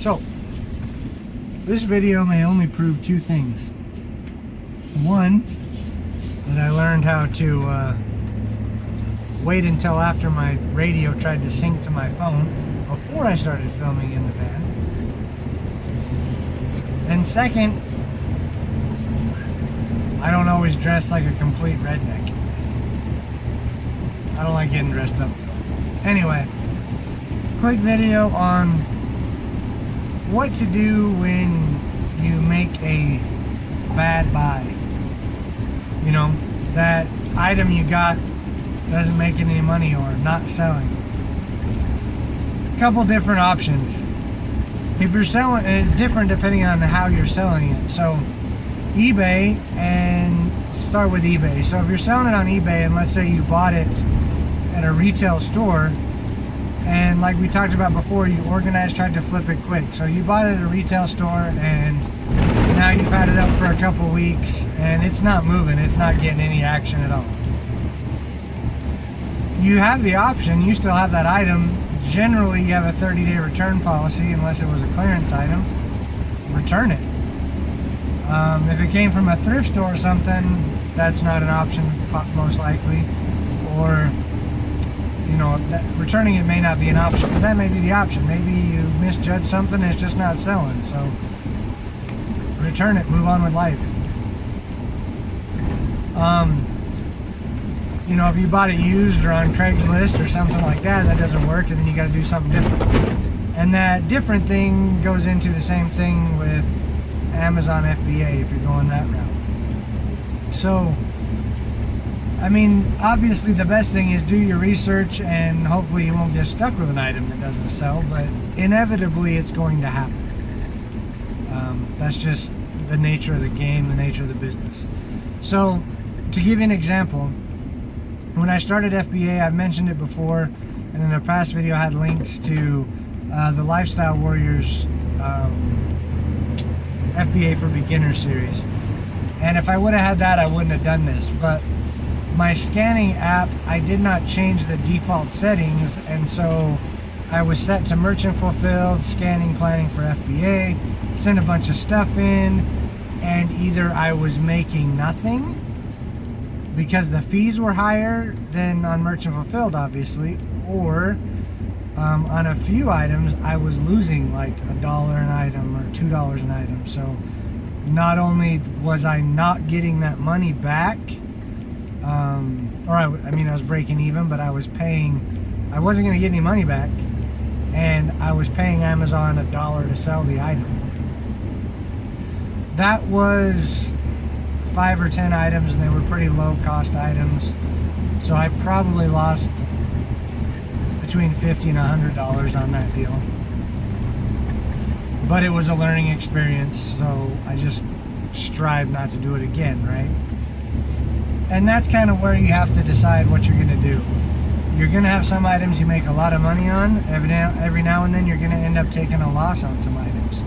So, this video may only prove two things. One, that I learned how to wait until after my radio tried to sync to my phone before I started filming in the van. And second, I don't always dress like a complete redneck. I don't like getting dressed up. Anyway, quick video on what to do when you make a bad buy. You know, that item you got doesn't make any money or not selling. A couple different options. If you're selling, it's different depending on how you're selling it. So eBay, and start with eBay. So if you're selling it on eBay, and let's say you bought it at a retail store, and like we talked about before, you organized, tried to flip it quick. So you bought it at a retail store, and now you've had it up for a couple weeks, and it's not moving, it's not getting any action at all. You have the option, you still have that item. Generally, you have a 30-day return policy, unless it was a clearance item. Return it. If it came from a thrift store or something, that's not an option, most likely. Or, you know, returning it may not be an option, but that may be the option. Maybe you misjudged something and it's just not selling. So, return it, move on with life. You know, if you bought it used or on Craigslist or something like that, that doesn't work, and then you got to do something different. And that different thing goes into the same thing with Amazon FBA if you're going that route. So, I mean, obviously the best thing is do your research, and hopefully you won't get stuck with an item that doesn't sell, but inevitably it's going to happen. That's just the nature of the game, the nature of the business. So, to give you an example, when I started FBA, I've mentioned it before, and in a past video I had links to the Lifestyle Warriors FBA for Beginners series. And if I would have had that, I wouldn't have done this. But my scanning app, I did not change the default settings, and so I was set to merchant fulfilled, scanning, planning for FBA, sent a bunch of stuff in, and either I was making nothing because the fees were higher than on merchant fulfilled, obviously, or on a few items I was losing like $1 an item or $2 an item. So not only was I not getting that money back, I was breaking even, but I was paying, I wasn't going to get any money back, and I was paying Amazon $1 to sell the item. That was 5 or 10 items, and they were pretty low cost items, so I probably lost between $50 and $100 on that deal. But it was a learning experience, so I just strive not to do it again, right? And that's kind of where you have to decide what you're going to do. You're going to have some items you make a lot of money on. Every now and then you're going to end up taking a loss on some items.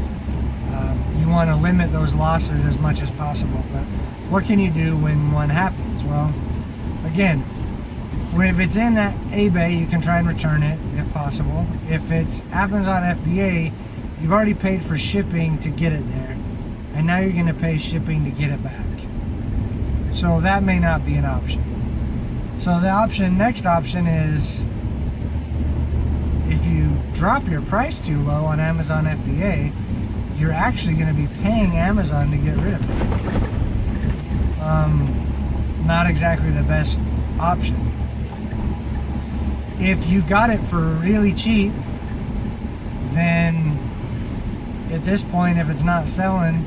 You want to limit those losses as much as possible, but what can you do when one happens? Well, again, if it's in that eBay, you can try and return it if possible. If it happens on FBA, you've already paid for shipping to get it there, and now you're going to pay shipping to get it back. So that may not be an option. So the next option is, if you drop your price too low on Amazon FBA, you're actually going to be paying Amazon to get rid of it. Not exactly the best option. If you got it for really cheap, then at this point, if it's not selling,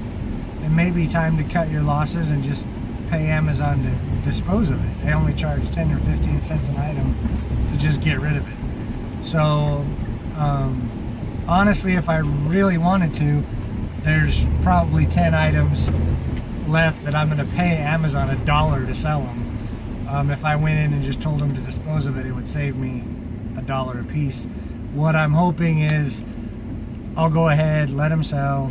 it may be time to cut your losses and just pay Amazon to dispose of it. They only charge 10 or 15 cents an item to just get rid of it. So honestly, if I really wanted to, there's probably 10 items left that I'm going to pay Amazon $1 to sell them. If I went in and just told them to dispose of it, it would save me $1 a piece. What I'm hoping is I'll go ahead, let them sell,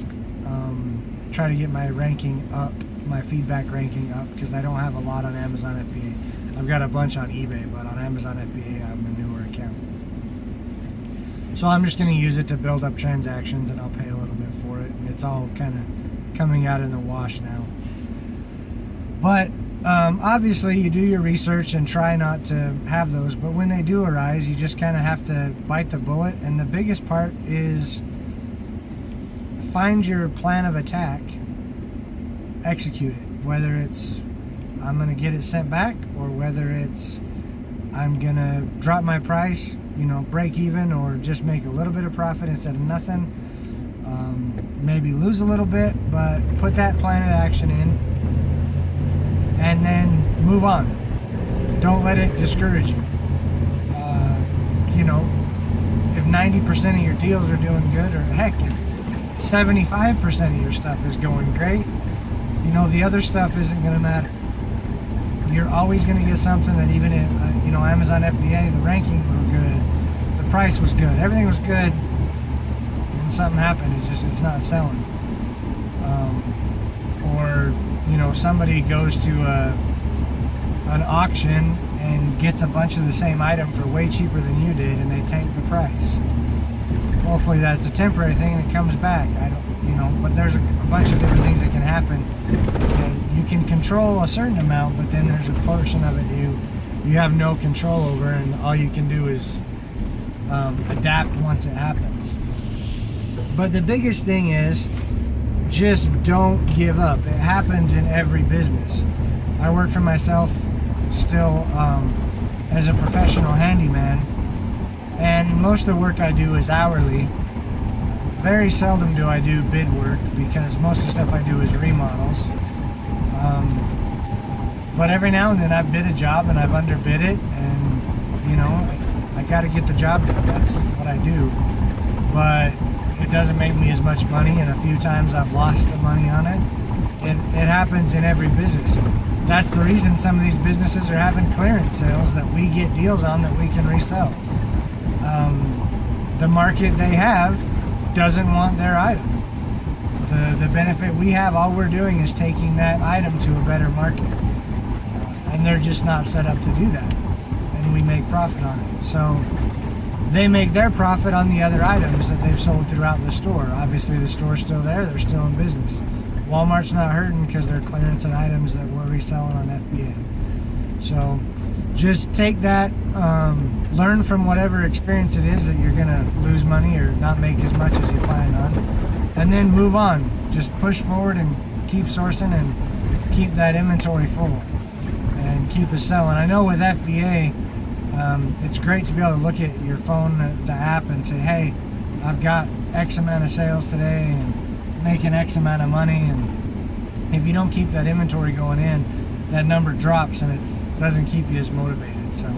try to get my ranking up, my feedback ranking up, because I don't have a lot on Amazon FBA. I've got a bunch on eBay, but on Amazon FBA I'm a newer account. So I'm just going to use it to build up transactions, and I'll pay a little bit for it. And it's all kind of coming out in the wash now. But obviously you do your research and try not to have those. But when they do arise, you just kind of have to bite the bullet. And the biggest part is find your plan of attack, execute it. Whether it's I'm going to get it sent back, or whether it's I'm going to drop my price, break even, or just make a little bit of profit instead of nothing. Maybe lose a little bit, but put that plan of action in and then move on. Don't let it discourage you. If 90% of your deals are doing good, or heck, if 75% of your stuff is going great, the other stuff isn't going to matter. You're always going to get something that, even if, Amazon FBA, the ranking were good, the price was good, everything was good, and something happened, it's not selling. Or, somebody goes to an auction and gets a bunch of the same item for way cheaper than you did, and they tank the price. Hopefully that's a temporary thing and it comes back. But there's a bunch of different things that can happen. You can control a certain amount, but then there's a portion of it you have no control over, and all you can do is adapt once it happens. But the biggest thing is, just don't give up. It happens in every business. I work for myself still as a professional handyman, and most of the work I do is hourly. Very seldom do I do bid work, because most of the stuff I do is remodels. But every now and then I've bid a job and I've underbid it, and I got to get the job done. That's what I do. But it doesn't make me as much money, and a few times I've lost some money on it. It happens in every business. That's the reason some of these businesses are having clearance sales that we get deals on that we can resell. The market they have doesn't want their item. The benefit we have, all we're doing is taking that item to a better market. And they're just not set up to do that. And we make profit on it. So they make their profit on the other items that they've sold throughout the store. Obviously the store's still there, they're still in business. Walmart's not hurting because they're clearancing items that we're reselling on FBA. So just take that, learn from whatever experience it is that you're going to lose money or not make as much as you planned on, and then move on. Just push forward and keep sourcing and keep that inventory full and keep it selling. I know with FBA, it's great to be able to look at your phone, the app, and say, hey, I've got X amount of sales today and making X amount of money. And if you don't keep that inventory going in, that number drops and it doesn't keep you as motivated. So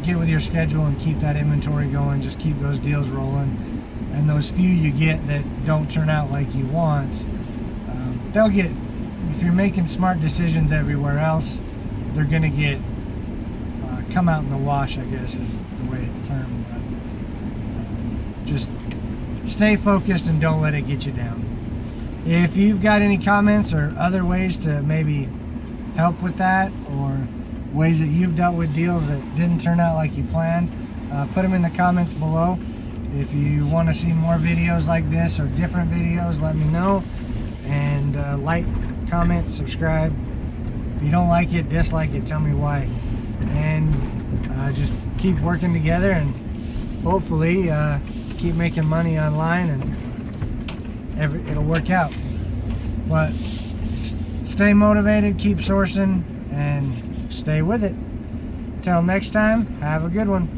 get with your schedule and keep that inventory going. Just keep those deals rolling. And those few you get that don't turn out like you want, they'll get, if you're making smart decisions everywhere else, they're going to get come out in the wash, I guess is the way it's termed. But just stay focused and don't let it get you down. If you've got any comments or other ways to maybe help with that, or ways that you've dealt with deals that didn't turn out like you planned, put them in the comments below. If you want to see more videos like this or different videos, let me know. And like, comment, subscribe. If you don't like it, dislike it, tell me why. And just keep working together, and hopefully keep making money online, and it'll work out. But stay motivated, keep sourcing, and stay with it. Till next time, have a good one.